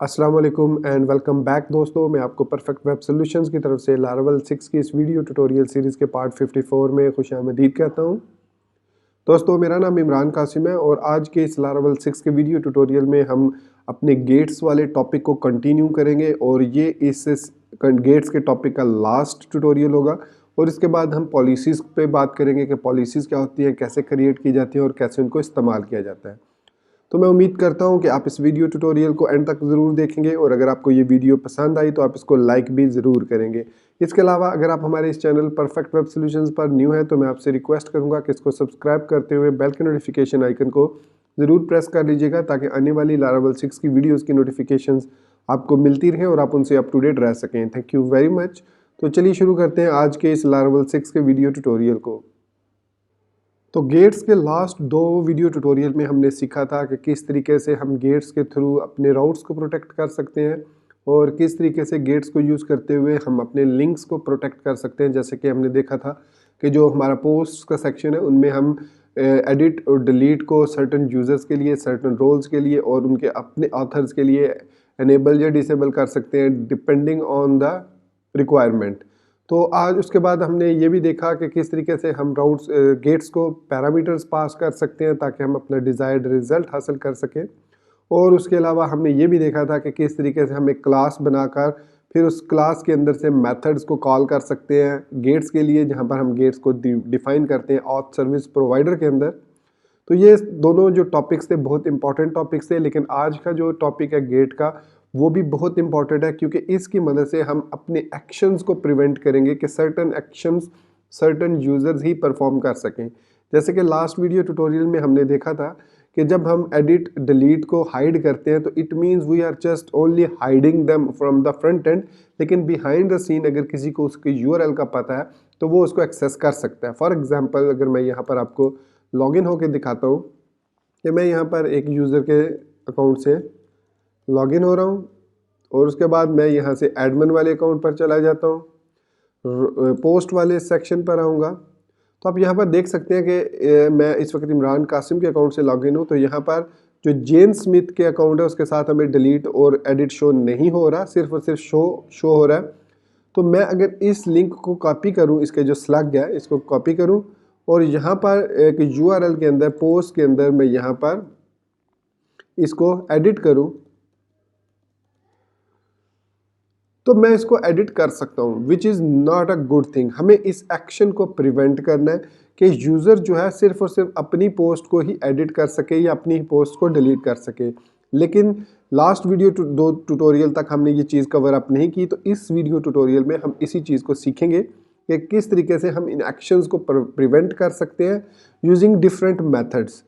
अस्सलाम वालेकुम and welcome back दोस्तों। मैं आपको परफेक्ट वेब सॉल्यूशंस की तरफ से लारावल 6 की इस वीडियो ट्यूटोरियल सीरीज़ के पार्ट 54 में खुशामदीद कहता हूं। दोस्तों मेरा नाम इमरान कासिम है और आज के इस लारावल 6 के वीडियो ट्यूटोरियल में हम अपने गेट्स वाले टॉपिक को कंटिन्यू करेंगे और ये इस गेट्स के टॉपिक का लास्ट ट्यूटोरियल होगा। और इसके बाद हम पॉलिसीज़ पे बात करेंगे कि पॉलिसीज़ क्या होती हैं, कैसे क्रिएट की जाती हैं और कैसे उनको इस्तेमाल किया जाता है। तो मैं उम्मीद करता हूं कि आप इस वीडियो ट्यूटोरियल को एंड तक ज़रूर देखेंगे और अगर आपको ये वीडियो पसंद आई तो आप इसको लाइक भी ज़रूर करेंगे। इसके अलावा अगर आप हमारे इस चैनल परफेक्ट वेब सॉल्यूशंस पर न्यू है तो मैं आपसे रिक्वेस्ट करूंगा कि इसको सब्सक्राइब करते हुए बेल के नोटिफिकेशन आइकन को ज़रूर प्रेस कर लीजिएगा ताकि आने वाली लारावल 6 की वीडियोज़ की नोटिफिकेशंस आपको मिलती रहें और आप उनसे अप टू डेट रह सकें। Thank you very much. तो चलिए शुरू करते हैं आज के इस लारावल 6 के वीडियो ट्यूटोरियल को। तो गेट्स के लास्ट दो वीडियो ट्यूटोरियल में हमने सीखा था कि किस तरीके से हम गेट्स के थ्रू अपने राउट्स को प्रोटेक्ट कर सकते हैं और किस तरीके से गेट्स को यूज़ करते हुए हम अपने लिंक्स को प्रोटेक्ट कर सकते हैं। जैसे कि हमने देखा था कि जो हमारा पोस्ट का सेक्शन है उनमें हम एडिट और डिलीट को सर्टन यूज़र्स के लिए, सर्टन रोल्स के लिए और उनके अपने ऑथर्स के लिए एनेबल या डिसेबल कर सकते हैं डिपेंडिंग ऑन द रिक्वायरमेंट। तो आज उसके बाद हमने ये भी देखा कि किस तरीके से हम राउट्स गेट्स को पैरामीटर्स पास कर सकते हैं ताकि हम अपना डिज़ायर्ड रिज़ल्ट हासिल कर सकें। और उसके अलावा हमने ये भी देखा था कि किस तरीके से हम एक क्लास बनाकर फिर उस क्लास के अंदर से मेथड्स को कॉल कर सकते हैं गेट्स के लिए, जहाँ पर हम गेट्स को डिफ़ाइन करते हैं ऑथ सर्विस प्रोवाइडर के अंदर। तो ये दोनों जो टॉपिक्स थे बहुत इंपॉर्टेंट टॉपिक्स थे, लेकिन आज का जो टॉपिक है गेट का वो भी बहुत इंपॉर्टेंट है क्योंकि इसकी मदद से हम अपने एक्शंस को प्रिवेंट करेंगे कि सर्टन एक्शंस सर्टन यूज़र्स ही परफॉर्म कर सकें। जैसे कि लास्ट वीडियो ट्यूटोरियल में हमने देखा था कि जब हम एडिट डिलीट को हाइड करते हैं तो it means we are just only hiding them from the front end, लेकिन बिहाइंड द सीन अगर किसी को उसके यूआरएल का पता है तो वो उसको एक्सेस कर सकता है। फॉर एग्जाम्पल अगर मैं यहाँ पर आपको लॉगिन होकर दिखाता हूँ कि मैं यहाँ पर एक यूज़र के अकाउंट से लॉगिन हो रहा हूँ और उसके बाद मैं यहाँ से एडमिन वाले अकाउंट पर चला जाता हूँ, पोस्ट वाले सेक्शन पर आऊँगा। तो आप यहाँ पर देख सकते हैं कि मैं इस वक्त इमरान कासिम के अकाउंट से लॉगिन हूँ। तो यहाँ पर जो जेन स्मिथ के अकाउंट है उसके साथ हमें डिलीट और एडिट शो नहीं हो रहा, सिर्फ और सिर्फ शो हो रहा है। तो मैं अगर इस लिंक को कॉपी करूँ, इसके जो स्लग है इसको कॉपी करूँ और यहाँ पर एक यूआरएल के अंदर पोस्ट के अंदर मैं यहाँ पर इसको एडिट करूँ तो मैं इसको एडिट कर सकता हूँ, which is not a good thing. हमें इस एक्शन को प्रिवेंट करना है कि यूज़र जो है सिर्फ और सिर्फ अपनी पोस्ट को ही एडिट कर सके या अपनी पोस्ट को डिलीट कर सके। लेकिन लास्ट वीडियो दो ट्यूटोरियल तक हमने ये चीज़ कवर अप नहीं की, तो इस वीडियो ट्यूटोरियल में हम इसी चीज़ को सीखेंगे कि किस तरीके से हम इन एक्शंस को प्रिवेंट कर सकते हैं यूजिंग डिफरेंट मेथड्स।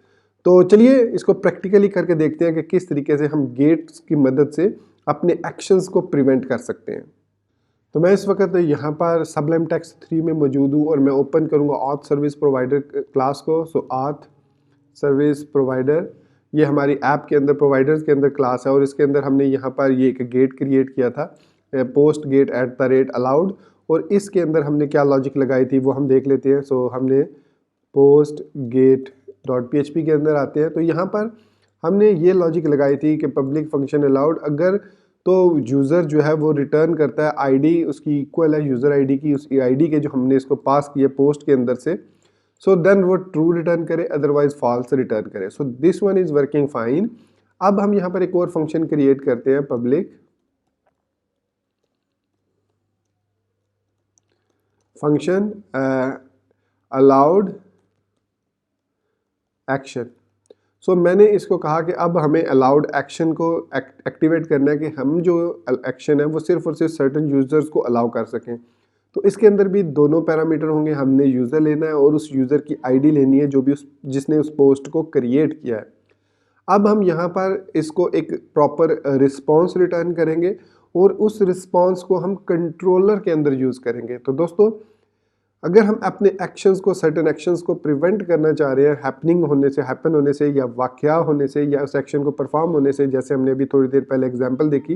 तो चलिए इसको प्रैक्टिकली करके देखते हैं कि किस तरीके से हम गेट्स की मदद से अपने एक्शंस को प्रिवेंट कर सकते हैं। तो मैं इस वक्त यहाँ पर सबलाइम टेक्स्ट 3 में मौजूद हूँ और मैं ओपन करूँगा ऑथ सर्विस प्रोवाइडर क्लास को। सो ऑथ सर्विस प्रोवाइडर ये हमारी ऐप के अंदर प्रोवाइडर्स के अंदर क्लास है और इसके अंदर हमने यहाँ पर ये एक गेट क्रिएट किया था, पोस्ट गेट @अलाउड, और इसके अंदर हमने क्या लॉजिक लगाई थी वो हम देख लेते हैं। सो हमने पोस्ट गेट .php के अंदर आते हैं। तो यहाँ पर हमने ये लॉजिक लगाई थी कि पब्लिक फंक्शन अलाउड अगर तो यूज़र जो है वो रिटर्न करता है आईडी उसकी इक्वल है यूज़र आईडी की, उसकी आईडी के जो हमने इसको पास किया पोस्ट के अंदर से, सो देन वो ट्रू रिटर्न करे, अदरवाइज फॉल्स रिटर्न करे। So this one is working fine. अब हम यहाँ पर एक और फंक्शन क्रिएट करते हैं, पब्लिक फंक्शन अलाउड एक्शन। सो मैंने इसको कहा कि अब हमें अलाउड एक्शन को एक्टिवेट करना है कि हम जो एक्शन है वो सिर्फ और सिर्फ सर्टन यूज़र्स को अलाउ कर सकें। तो इसके अंदर भी दोनों पैरामीटर होंगे, हमने यूज़र लेना है और उस यूज़र की आईडी लेनी है जो भी जिसने उस पोस्ट को क्रिएट किया है। अब हम यहाँ पर इसको एक प्रॉपर रिस्पॉन्स रिटर्न करेंगे और उस रिस्पॉन्स को हम कंट्रोलर के अंदर यूज़ करेंगे। तो दोस्तों अगर हम अपने एक्शंस को, सर्टेन एक्शंस को प्रिवेंट करना चाह रहे हैं हैपनिंग होने से, हैपन होने से या वाक़या होने से या उस एक्शन को परफॉर्म होने से, जैसे हमने अभी थोड़ी देर पहले एग्जांपल देखी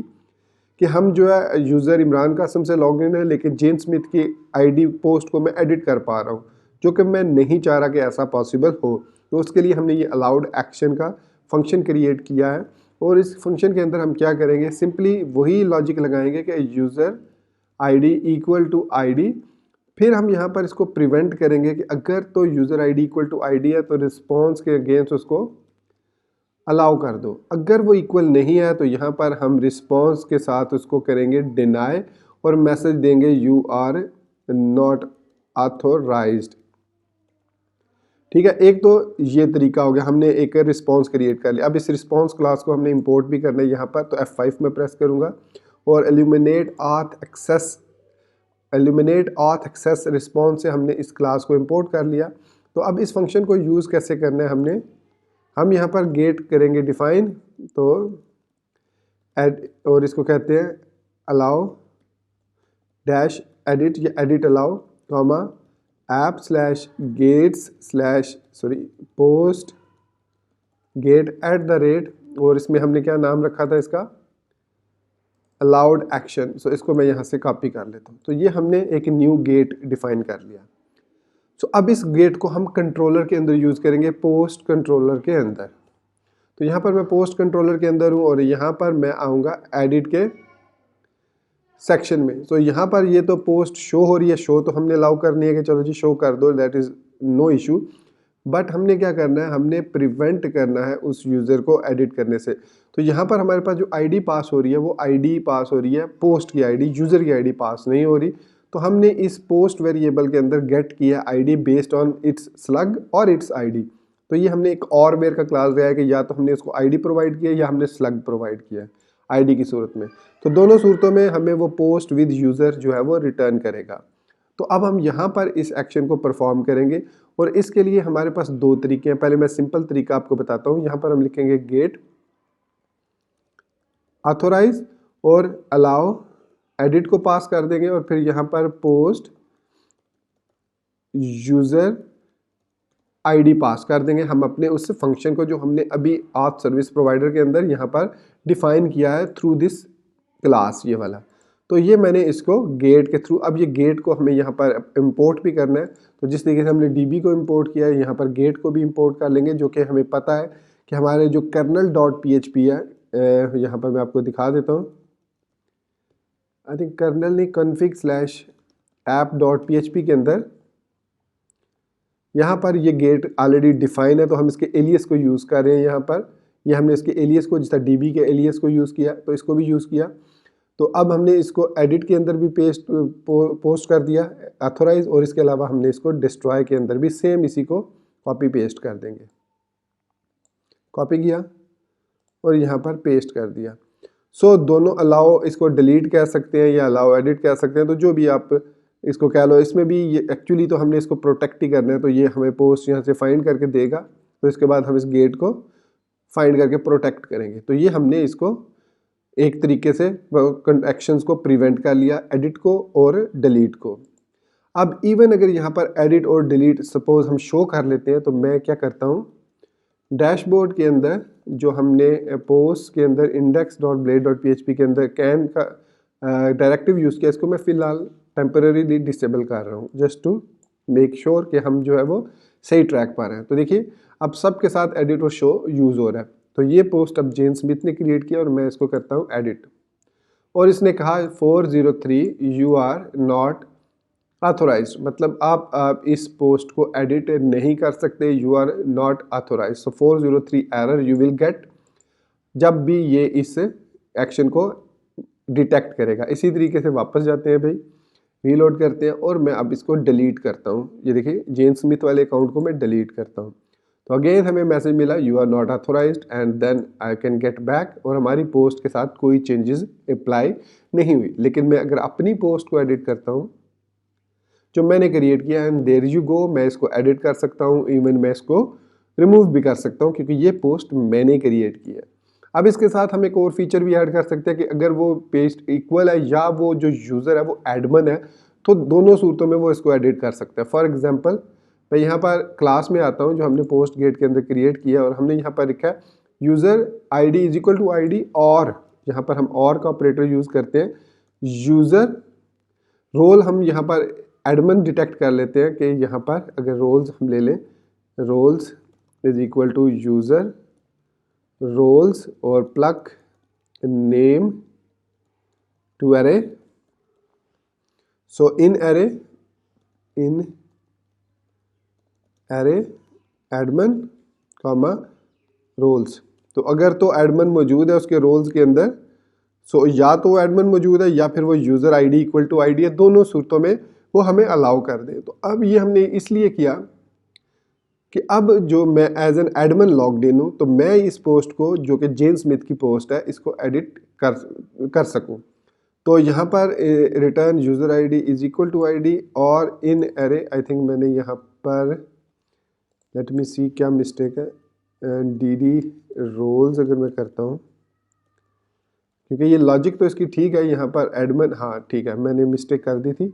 कि हम जो है यूज़र इमरान कासिम से लॉगिन है लेकिन जेन स्मिथ की आईडी पोस्ट को मैं एडिट कर पा रहा हूँ, जो कि मैं नहीं चाह रहा कि ऐसा पॉसिबल हो। तो उसके लिए हमने ये अलाउड एक्शन का फंक्शन क्रिएट किया है और इस फंक्शन के अंदर हम क्या करेंगे, सिंपली वही लॉजिक लगाएंगे कि user ID equal to ID, फिर हम यहाँ पर इसको प्रिवेंट करेंगे कि अगर तो user ID equal to ID है तो रिस्पॉन्स के अगेंस्ट उसको अलाउ कर दो, अगर वो इक्वल नहीं है तो यहाँ पर हम रिस्पॉन्स के साथ उसको करेंगे डिनाई और मैसेज देंगे यू आर नॉट ऑथोराइज्ड। ठीक है, एक तो ये तरीका हो गया, हमने एक रिस्पॉन्स क्रिएट कर लिया। अब इस रिस्पॉन्स क्लास को हमने इंपोर्ट भी करना है यहाँ पर, तो F5 में प्रेस करूँगा और एल्यूमिनेट ऑथ एक्सेस रिस्पॉन्स से हमने इस क्लास को इंपोर्ट कर लिया। तो अब इस फंक्शन को यूज़ कैसे करना है, हम यहाँ पर गेट करेंगे डिफाइन, तो एड और इसको कहते हैं अलाउ डैश एडिट या edit allow comma app slash gets slash post get at the rate, और इसमें हमने क्या नाम रखा था इसका, अलाउड एक्शन। सो इसको मैं यहाँ से कॉपी कर लेता हूँ। तो ये हमने एक न्यू गेट डिफाइन कर लिया। सो अब इस गेट को हम कंट्रोलर के अंदर यूज़ करेंगे, पोस्ट कंट्रोलर के अंदर। तो यहाँ पर मैं पोस्ट कंट्रोलर के अंदर हूँ और यहाँ पर मैं आऊँगा एडिट के सेक्शन में। तो यहाँ पर ये तो पोस्ट शो हो रही है, शो तो हमने अलाउ करनी है कि चलो जी शो कर दो, that is no issue. But हमने क्या करना है, हमने प्रिवेंट करना है उस यूज़र को एडिट करने से। तो यहाँ पर हमारे पास जो आईडी पास हो रही है वो आईडी पास हो रही है, पोस्ट की आईडी, यूज़र की आईडी पास नहीं हो रही। तो हमने इस पोस्ट वेरिएबल के अंदर गेट किया ID based on it's slug और इट्स आईडी। तो ये हमने एक और वेयर का क्लास दिया है कि या तो हमने इसको आईडी प्रोवाइड किया या हमने स्लग प्रोवाइड किया है आईडी की सूरत में। तो दोनों सूरतों में हमें वो पोस्ट विद यूज़र जो है वो रिटर्न करेगा। तो अब हम यहाँ पर इस एक्शन को परफॉर्म करेंगे और इसके लिए हमारे पास दो तरीके हैं। पहले मैं सिंपल तरीका आपको बताता हूँ। यहाँ पर हम लिखेंगे गेट ऑथोराइज और अलाउ एडिट को पास कर देंगे और फिर यहाँ पर पोस्ट यूज़र आईडी पास कर देंगे। हम अपने उस फंक्शन को जो हमने अभी ऑथ सर्विस प्रोवाइडर के अंदर यहाँ पर डिफाइन किया है थ्रू दिस क्लास, ये वाला। तो ये मैंने इसको गेट के थ्रू, अब ये गेट को हमें यहाँ पर इंपोर्ट भी करना है। तो जिस तरीके से हमने डीबी को इंपोर्ट किया है, यहाँ पर गेट को भी इंपोर्ट कर लेंगे, जो कि हमें पता है कि हमारे जो kernel.php है, यहाँ पर मैं आपको दिखा देता हूँ। आई थिंक कर्नल नहीं, config/app.php के अंदर यहाँ पर ये गेट ऑलरेडी डिफाइन है, तो हम इसके एलियस को यूज़ कर रहे हैं। यहाँ पर ये हमने इसके एलियस को, जिस तरह डीबी के एलियस को यूज़ किया, तो इसको भी यूज़ किया। तो अब हमने इसको एडिट के अंदर भी पोस्ट कर दिया ऑथोराइज, और इसके अलावा हमने इसको डिस्ट्रॉय के अंदर भी सेम इसी को कॉपी पेस्ट कर देंगे। कॉपी किया और यहाँ पर पेस्ट कर दिया। सो दोनों अलाउ, इसको डिलीट कह सकते हैं या अलाउ एडिट कह सकते हैं, तो जो भी आप इसको कह लो। इसमें भी ये एक्चुअली तो हमने इसको प्रोटेक्ट ही करना है, तो ये हमें पोस्ट यहाँ से फाइंड करके देगा। तो इसके बाद हम इस गेट को फाइंड करके प्रोटेक्ट करेंगे। तो ये हमने इसको एक तरीके से एक्शंस को प्रिवेंट कर लिया, एडिट को और डिलीट को। अब इवन अगर यहाँ पर एडिट और डिलीट सपोज हम शो कर लेते हैं, तो मैं क्या करता हूँ, डैशबोर्ड के अंदर जो हमने पोस्ट के अंदर index.blade.php के अंदर कैन का डायरेक्टिव यूज़ किया, इसको मैं फ़िलहाल टेम्परेरीली डिसेबल कर रहा हूँ, जस्ट टू मेक श्योर कि हम जो है वो सही ट्रैक पा रहे हैं। तो देखिए अब सबके साथ एडिट और शो यूज़ हो रहा है। तो ये पोस्ट अब जेन स्मिथ ने क्रिएट किया और मैं इसको करता हूँ एडिट, और इसने कहा 403 यू आर नॉट ऑथोराइज्ड, मतलब आप इस पोस्ट को एडिट नहीं कर सकते, you are not authorized. So 403 error you will get जब भी ये इस एक्शन को डिटेक्ट करेगा। इसी तरीके से वापस जाते हैं भाई, रीलोड करते हैं और मैं अब इसको डिलीट करता हूँ। ये देखिए जेन स्मिथ वाले अकाउंट को मैं डिलीट करता हूँ। तो अगेन हमें मैसेज मिला you are not authorized and then I can get back, और हमारी पोस्ट के साथ कोई चेंजेस अप्लाई नहीं हुई। लेकिन मैं अगर अपनी पोस्ट को एडिट करता हूँ जो मैंने क्रिएट किया, एंड देयर यू गो, मैं इसको एडिट कर सकता हूँ, इवन मैं इसको रिमूव भी कर सकता हूँ क्योंकि ये पोस्ट मैंने क्रिएट की है। अब इसके साथ हम एक और फीचर भी ऐड कर सकते हैं कि अगर वो पेस्ट इक्वल है या वो जो यूज़र है वो एडमिन है, तो दोनों सूरतों में वो इसको एडिट कर सकते हैं। फॉर एग्जांपल मैं यहाँ पर क्लास में आता हूँ जो हमने पोस्ट गेट के अंदर क्रिएट किया, और हमने यहाँ पर लिखा है user ID is equal to ID, और यहाँ पर हम और का ऑपरेटर यूज़ करते हैं। यूज़र रोल हम यहाँ पर एडमिन डिटेक्ट कर लेते हैं कि यहाँ पर अगर रोल्स हम ले लें, roles is equal to user roles और pluck name to array. So in array admin comma roles. तो अगर तो एडमिन मौजूद है उसके रोल्स के अंदर, सो या तो वो एडमिन मौजूद है या फिर वो user ID equal to ID है, दोनों सूरतों में वो हमें अलाउ कर दे। तो अब ये हमने इसलिए किया कि अब जो मैं as an admin logged in हूँ तो मैं इस पोस्ट को, जो कि जेन स्मिथ की पोस्ट है, इसको एडिट कर सकूँ। तो यहाँ पर return user ID is equal to ID और इन एरे, आई थिंक मैंने यहाँ पर, लेट मी सी क्या मिस्टेक है, डी रोल्स अगर मैं करता हूँ, क्योंकि ये लॉजिक तो इसकी ठीक है, यहाँ पर एडमिन, हाँ ठीक है, मैंने मिस्टेक कर दी थी,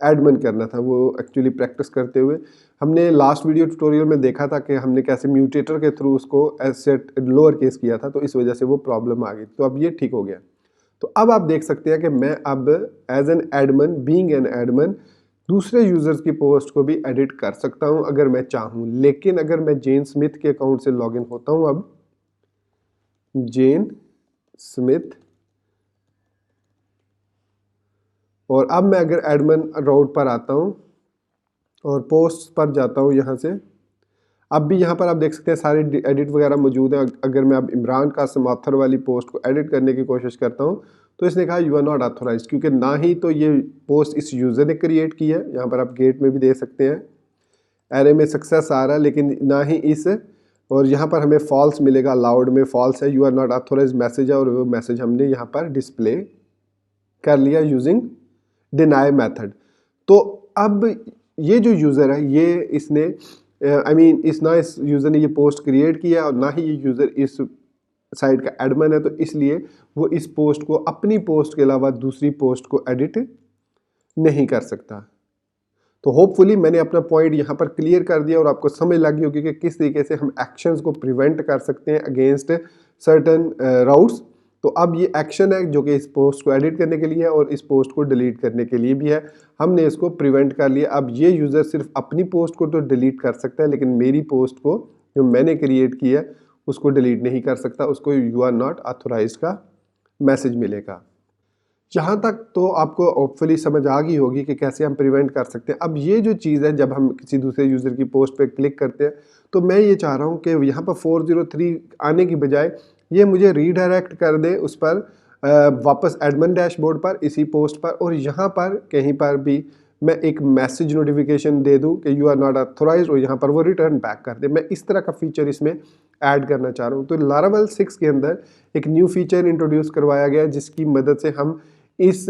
एडमिन करना था। वो एक्चुअली प्रैक्टिस करते हुए हमने लास्ट वीडियो ट्यूटोरियल में देखा था कि हमने कैसे म्यूटेटर के थ्रू उसको एसेट लोअर केस किया था, तो इस वजह से वो प्रॉब्लम आ गई। तो अब ये ठीक हो गया। तो अब आप देख सकते हैं कि मैं अब as an admin, being an admin, दूसरे यूजर्स की पोस्ट को भी एडिट कर सकता हूं अगर मैं चाहूं। लेकिन अगर मैं जेन स्मिथ के अकाउंट से लॉगिन होता हूं, अब जेन स्मिथ, और अब मैं अगर एडमिन राउट पर आता हूं और पोस्ट पर जाता हूं यहां से, अब भी यहाँ पर आप देख सकते हैं सारे एडिट वगैरह मौजूद हैं। अगर मैं अब इमरान कासिम ऑथर वाली पोस्ट को एडिट करने की कोशिश करता हूँ तो इसने कहा यू आर नॉट ऑथोराइज्ड, क्योंकि ना ही तो ये पोस्ट इस यूज़र ने क्रिएट की है, यहाँ पर आप गेट में भी दे सकते हैं, एरे में सक्सेस आ रहा है, लेकिन ना ही इस, और यहाँ पर हमें फॉल्स मिलेगा, अलाउड में फॉल्स है, you are not authorized message है, और वो मैसेज हमने यहाँ पर डिस्प्ले कर लिया यूजिंग डिनाई मेथड। तो अब ये जो यूज़र है, ये इसने इस यूज़र ने ये पोस्ट क्रिएट किया और ना ही ये यूज़र इस साइट का एडमिन है, तो इसलिए वो इस पोस्ट को, अपनी पोस्ट के अलावा दूसरी पोस्ट को एडिट नहीं कर सकता। तो होपफुली मैंने अपना पॉइंट यहाँ पर क्लियर कर दिया और आपको समझ लग गई होगी कि किस तरीके से हम एक्शंस को प्रिवेंट कर सकते हैं अगेंस्ट सर्टन राउट्स। तो अब ये एक्शन है जो कि इस पोस्ट को एडिट करने के लिए है और इस पोस्ट को डिलीट करने के लिए भी है। हमने इसको प्रिवेंट कर लिया। अब ये यूज़र सिर्फ अपनी पोस्ट को तो डिलीट कर सकता है, लेकिन मेरी पोस्ट को जो मैंने क्रिएट की है उसको डिलीट नहीं कर सकता, उसको यू आर नॉट ऑथोराइज्ड का मैसेज मिलेगा। यहाँ तक तो आपको होपफुली समझ आ गई होगी कि कैसे हम प्रिवेंट कर सकते हैं। अब ये जो चीज़ है, जब हम किसी दूसरे यूज़र की पोस्ट पे क्लिक करते हैं तो मैं ये चाह रहा हूँ कि यहाँ पर 403 आने की बजाय ये मुझे रीडायरेक्ट कर दे उस पर वापस एडमिन डैशबोर्ड पर, इसी पोस्ट पर, और यहाँ पर कहीं पर भी मैं एक मैसेज नोटिफिकेशन दे दूँ कि यू आर नॉट ऑथोराइज्ड, और यहाँ पर वो रिटर्न बैक कर दे। मैं इस तरह का फीचर इसमें ऐड करना चाह रहा हूँ। तो लारावेल 6 के अंदर एक न्यू फीचर इंट्रोड्यूस करवाया गया जिसकी मदद से हम इस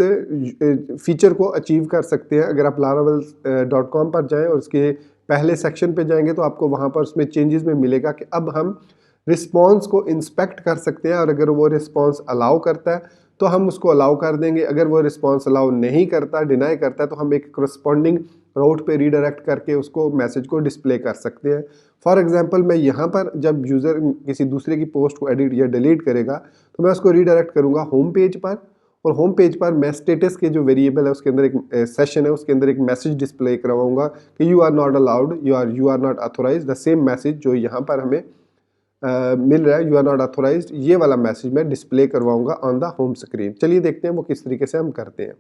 फीचर को अचीव कर सकते हैं। अगर आप laravel.com पर जाएं और उसके पहले सेक्शन पे जाएंगे तो आपको वहाँ पर उसमें चेंजेस में मिलेगा कि अब हम रिस्पॉन्स को इंस्पेक्ट कर सकते हैं, और अगर वो रिस्पॉन्स अलाउ करता है तो हम उसको अलाउ कर देंगे। अगर वो रिस्पॉन्स अलाउ नहीं करता, डिनाई करता है, तो हम एक करस्पॉन्डिंग राउट पे रीडायरेक्ट करके उसको मैसेज को डिस्प्ले कर सकते हैं। फॉर एग्जांपल, मैं यहाँ पर जब यूज़र किसी दूसरे की पोस्ट को एडिट या डिलीट करेगा तो मैं उसको रीडायरेक्ट करूँगा होम पेज पर, और होम पेज पर मैं स्टेटस के जो वेरिएबल है उसके अंदर एक सेशन है, उसके अंदर एक मैसेज डिस्प्ले करवाऊंगा कि you are not allowed, you are not authorized. The same message जो यहाँ पर हमें मिल रहा है, यू आर नॉट ऑथोराइज्ड, ये वाला मैसेज मैं डिस्प्ले करवाऊंगा ऑन द होम स्क्रीन। चलिए देखते हैं वो किस तरीके से हम करते हैं।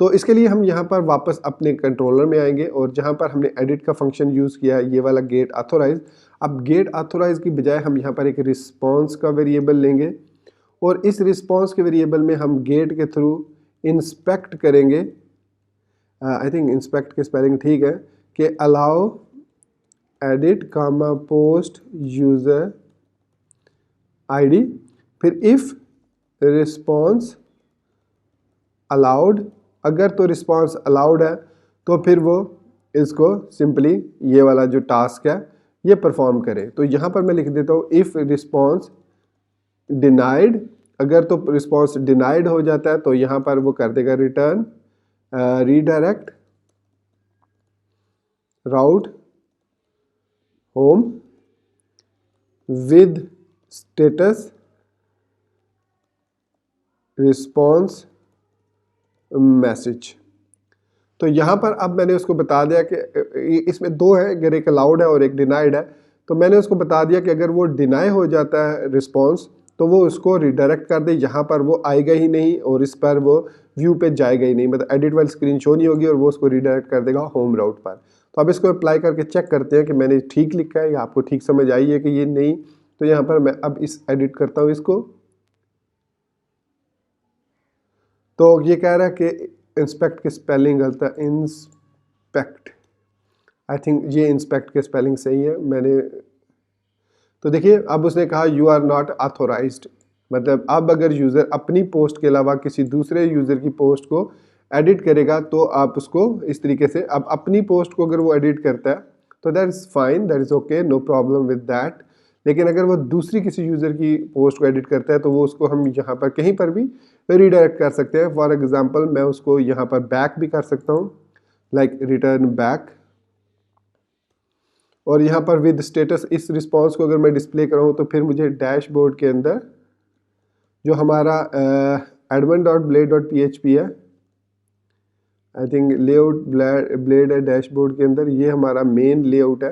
तो इसके लिए हम यहाँ पर वापस अपने कंट्रोलर में आएंगे और जहाँ पर हमने एडिट का फंक्शन यूज़ किया है, ये वाला गेट ऑथोराइज। अब गेट ऑथोराइज की बजाय हम यहाँ पर एक रिस्पॉन्स का वेरिएबल लेंगे और इस रिस्पॉन्स के वेरिएबल में हम गेट के थ्रू इंस्पेक्ट करेंगे, आई थिंक इंस्पेक्ट की स्पेलिंग ठीक है, कि अलाउ एडिट कामा पोस्ट यूज़र आईडी, फिर इफ़ रिस्पॉन्स अलाउड, अगर तो रिस्पॉन्स अलाउड है तो फिर वो इसको सिंपली ये वाला जो टास्क है ये परफॉर्म करे। तो यहाँ पर मैं लिख देता हूँ इफ़ रिस्पॉन्स डिनाइड, अगर तो रिस्पॉन्स डिनाइड हो जाता है तो यहाँ पर वो कर देगा return redirect route home with status response message. तो यहाँ पर अब मैंने उसको बता दिया कि इसमें दो है, अगर एक अलाउड है और एक डिनाइड है, तो मैंने उसको बता दिया कि अगर वो डिनाई हो जाता है रिस्पॉन्स तो वो उसको रिडायरेक्ट कर दे, यहाँ पर वो आएगा ही नहीं और इस पर वो व्यू पे जाएगा ही नहीं, मतलब एडिट वाली स्क्रीन शो नहीं होगी और वो उसको रिडायरेक्ट कर देगा होम राउट पर। तो अब इसको अप्लाई करके चेक करते हैं कि मैंने ठीक लिखा है या आपको ठीक समझ आई है कि ये नहीं। तो यहाँ पर मैं अब इस एडिट करता हूँ इसको। तो ये कह रहा है कि इंस्पेक्ट की स्पेलिंग गलत है, इंस्पेक्ट, आई थिंक ये इंस्पेक्ट के स्पेलिंग सही है। मैंने तो देखिए अब उसने कहा यू आर नॉट ऑथोराइज्ड, मतलब अब अगर यूज़र अपनी पोस्ट के अलावा किसी दूसरे यूज़र की पोस्ट को एडिट करेगा तो आप उसको इस तरीके से, अब अपनी पोस्ट को अगर वो एडिट करता है तो that is fine, that is okay, no problem with that. लेकिन अगर वो दूसरी किसी यूज़र की पोस्ट को एडिट करता है तो वो उसको हम यहाँ पर कहीं पर भी रीडायरेक्ट कर सकते हैं। फॉर एग्जांपल मैं उसको यहाँ पर बैक भी कर सकता हूँ, लाइक रिटर्न बैक, और यहाँ पर विद स्टेटस इस रिस्पॉन्स को अगर मैं डिस्प्ले कराऊँ तो फिर मुझे डैशबोर्ड के अंदर जो हमारा admin.blade.php है, आई थिंक लेआउट ब्लेड है डैशबोर्ड के अंदर, ये हमारा मेन लेआउट है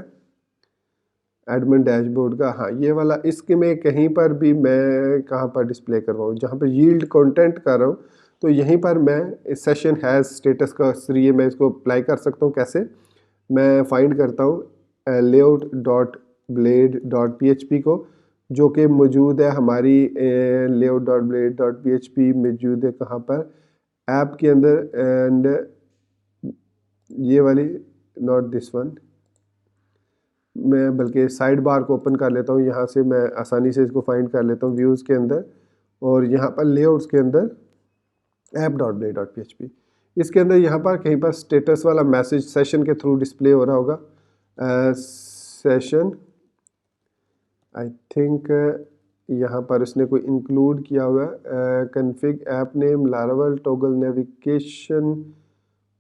एडमिन डैशबोर्ड का। हाँ ये वाला, इसके में कहीं पर भी मैं कहाँ पर डिस्प्ले करवाऊँ, जहाँ पर यील्ड कंटेंट कर रहा हूँ तो यहीं पर मैं सेशन हैज़ स्टेटस का जरिए मैं इसको अप्लाई कर सकता हूँ। कैसे, मैं फाइंड करता हूँ layout.blade.php को, जो कि मौजूद है हमारी layout.blade.php मौजूद है कहाँ पर, ऐप के अंदर, एंड ये वाली, नॉट दिस वन, मैं बल्कि साइड बार को ओपन कर लेता हूँ, यहाँ से मैं आसानी से इसको फाइंड कर लेता हूँ व्यूज़ के अंदर, और यहाँ पर लेआउट्स के अंदर app.blade.php, इसके अंदर यहाँ पर कहीं पर स्टेटस वाला मैसेज सेशन के थ्रू डिस्प्ले हो रहा होगा, सेशन, आई थिंक यहाँ पर इसने कोई इंक्लूड किया हुआ है, config app name Laravel toggle navigation,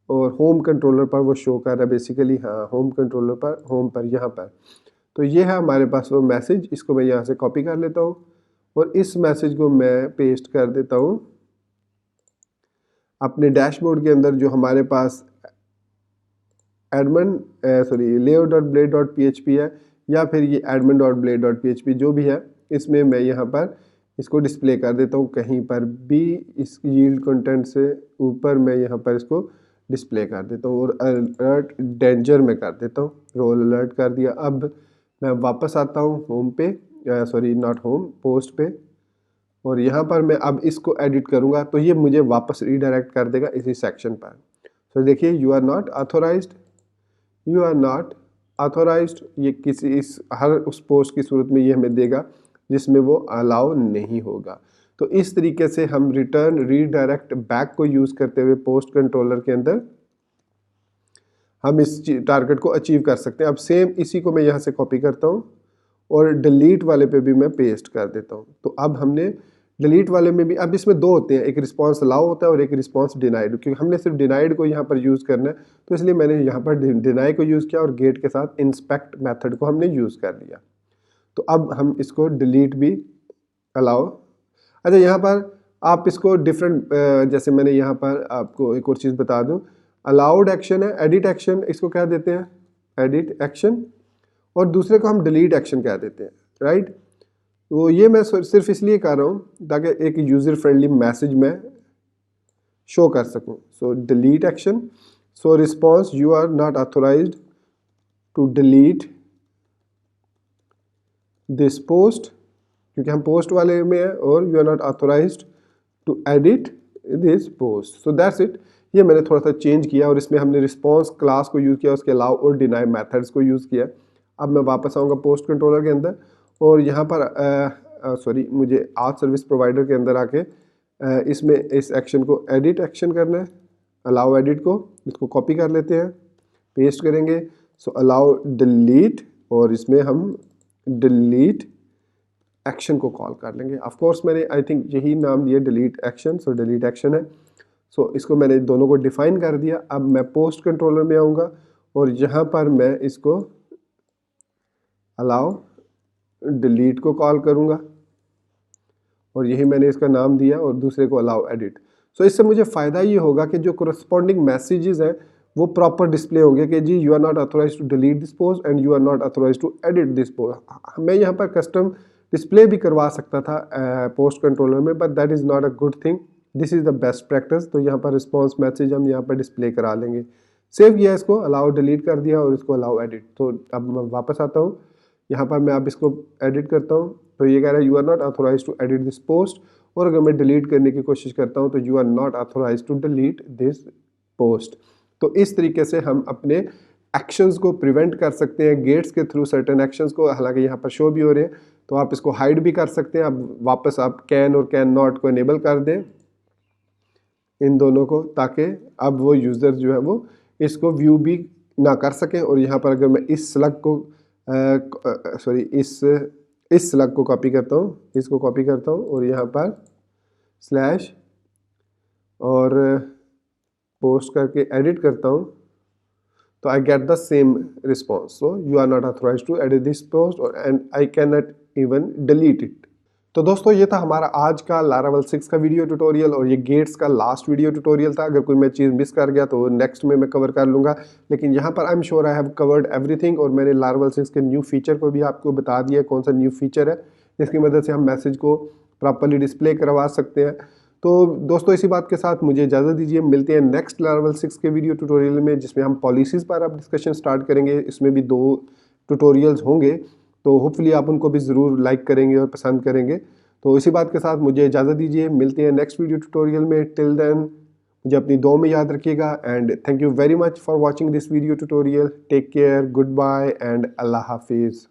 और होम कंट्रोलर पर वो शो कर रहा है बेसिकली, हाँ होम कंट्रोलर पर, होम पर यहाँ पर। तो ये है हमारे पास वो मैसेज, इसको मैं यहाँ से कॉपी कर लेता हूँ और इस मैसेज को मैं पेस्ट कर देता हूँ अपने डैशबोर्ड के अंदर, जो हमारे पास एडमिन layout.blade.php है या फिर ये admin.blade.php जो भी है, इसमें मैं यहाँ पर इसको डिस्प्ले कर देता हूँ कहीं पर भी, इस यील्ड कंटेंट से ऊपर मैं यहाँ पर इसको डिस्प्ले कर देता हूँ और अलर्ट डेंजर में कर देता हूँ, रोल अलर्ट कर दिया। अब मैं वापस आता हूँ होम पे, सॉरी नॉट होम, पोस्ट पे, और यहाँ पर मैं अब इसको एडिट करूँगा तो ये मुझे वापस रीडायरेक्ट कर देगा इसी सेक्शन पर। तो देखिए you are not authorized, you are not authorized, ये किसी इस हर उस पोस्ट की सूरत में ये हमें देगा जिसमें वो अलाउ नहीं होगा। तो इस तरीके से हम रिटर्न रीडायरेक्ट बैक को यूज़ करते हुए पोस्ट कंट्रोलर के अंदर हम इस टारगेट को अचीव कर सकते हैं। अब सेम इसी को मैं यहाँ से कॉपी करता हूँ और डिलीट वाले पे भी मैं पेस्ट कर देता हूँ। तो अब हमने डिलीट वाले में भी, अब इसमें दो होते हैं, एक रिस्पांस अलाउ होता है और एक रिस्पांस डिनाइड, क्योंकि हमने सिर्फ डिनाइड को यहाँ पर यूज़ करना है तो इसलिए मैंने यहाँ पर डिनाई को यूज़ किया और गेट के साथ इंस्पेक्ट मेथड को हमने यूज़ कर लिया। तो अब हम इसको डिलीट भी अलाउ, अच्छा यहाँ पर आप इसको डिफरेंट, जैसे मैंने यहाँ पर आपको एक और चीज़ बता दूँ, अलाउड एक्शन है, एडिट एक्शन इसको कह देते हैं, एडिट एक्शन, और दूसरे को हम डिलीट एक्शन कह देते हैं, राइट। तो ये मैं सिर्फ इसलिए कर रहा हूँ ताकि एक यूज़र फ्रेंडली मैसेज मैं शो कर सकूँ। So delete action, so response you are not authorized to delete this post, क्योंकि हम पोस्ट वाले में है, और you are not authorized to edit this post. So that's it. ये मैंने थोड़ा सा चेंज किया और इसमें हमने रिस्पॉन्स क्लास को यूज़ किया, उसके अलावा और डिनाई मेथड्स को यूज़ किया। अब मैं वापस आऊँगा पोस्ट कंट्रोलर के अंदर और यहाँ पर सॉरी मुझे आज सर्विस प्रोवाइडर के अंदर आके इसमें इस एक्शन को एडिट एक्शन करना है, अलाउ एडिट को, इसको कॉपी कर लेते हैं, पेस्ट करेंगे, सो अलाउ डिलीट, और इसमें हम डिलीट एक्शन को कॉल कर लेंगे। ऑफ कोर्स मैंने आई थिंक यही नाम दिया डिलीट एक्शन, सो डिलीट एक्शन है। सो इसको मैंने दोनों को डिफाइन कर दिया। अब मैं पोस्ट कंट्रोलर में आऊँगा और यहाँ पर मैं इसको अलाउ डिलीट को कॉल करूँगा और यही मैंने इसका नाम दिया, और दूसरे को अलाउ एडिट। सो इससे मुझे फ़ायदा ये होगा कि जो कोरस्पॉन्डिंग मैसेजेस हैं वो प्रॉपर डिस्प्ले होंगे कि जी you are not authorize to delete this post and you are not authorize to edit this post. मैं यहाँ पर कस्टम डिस्प्ले भी करवा सकता था पोस्ट कंट्रोलर में, but that is not a good thing, this is the best practice. तो यहाँ पर रिस्पॉन्स मैसेज हम यहाँ पर डिस्प्ले करा लेंगे। सेव किया इसको, अलाउ डिलीट कर दिया और इसको अलाउ एडिट। तो अब मैं वापस आता हूँ, यहाँ पर मैं अब इसको एडिट करता हूँ, तो ये कह रहा है you are not authorize to edit this post. और अगर मैं डिलीट करने की कोशिश करता हूँ तो you are not authorize to delete this post. तो इस तरीके से हम अपने एक्शंस को प्रिवेंट कर सकते हैं गेट्स के थ्रू, सर्टेन एक्शंस को। हालांकि यहाँ पर शो भी हो रहे हैं, तो आप इसको हाइड भी कर सकते हैं। अब वापस आप कैन और कैन नॉट को इनेबल कर दें इन दोनों को, ताकि अब वो यूज़र जो है वो इसको व्यू भी ना कर सकें। और यहाँ पर अगर मैं इस स्लग को इस स्लग को कॉपी करता हूँ, इसको कॉपी करता हूँ और यहाँ पर स्लैश और पोस्ट करके एडिट करता हूँ, तो I get the same response. So you are not authorize to edit this post and I can not even delete it. तो दोस्तों ये था हमारा आज का लारावेल 6 का वीडियो ट्यूटोरियल, और ये गेट्स का लास्ट वीडियो ट्यूटोरियल था। अगर कोई मैं चीज़ मिस कर गया तो नेक्स्ट में मैं कवर कर लूँगा, लेकिन यहाँ पर I am sure I have covered everything. और मैंने लारावेल 6 के न्यू फीचर को भी आपको बता दिया, कौन सा न्यू फीचर है जिसकी मदद से हम मैसेज को प्रॉपरली डिस्प्ले करवा सकते हैं। तो दोस्तों इसी बात के साथ मुझे इजाज़त दीजिए, मिलते हैं नेक्स्ट लारावेल 6 के वीडियो ट्यूटोरियल में, जिसमें हम पॉलिसीज़ पर अब डिस्कशन स्टार्ट करेंगे। इसमें भी 2 ट्यूटोरियल्स होंगे, तो होपफुली आप उनको भी ज़रूर लाइक करेंगे और पसंद करेंगे। तो इसी बात के साथ मुझे इजाज़त दीजिए, मिलते हैं नेक्स्ट वीडियो ट्यूटोरियल में। टिल देन मुझे अपनी दुआ में याद रखिएगा, and thank you very much for watching this video tutorial. Take care, goodbye एंड अल्लाह हाफिज़।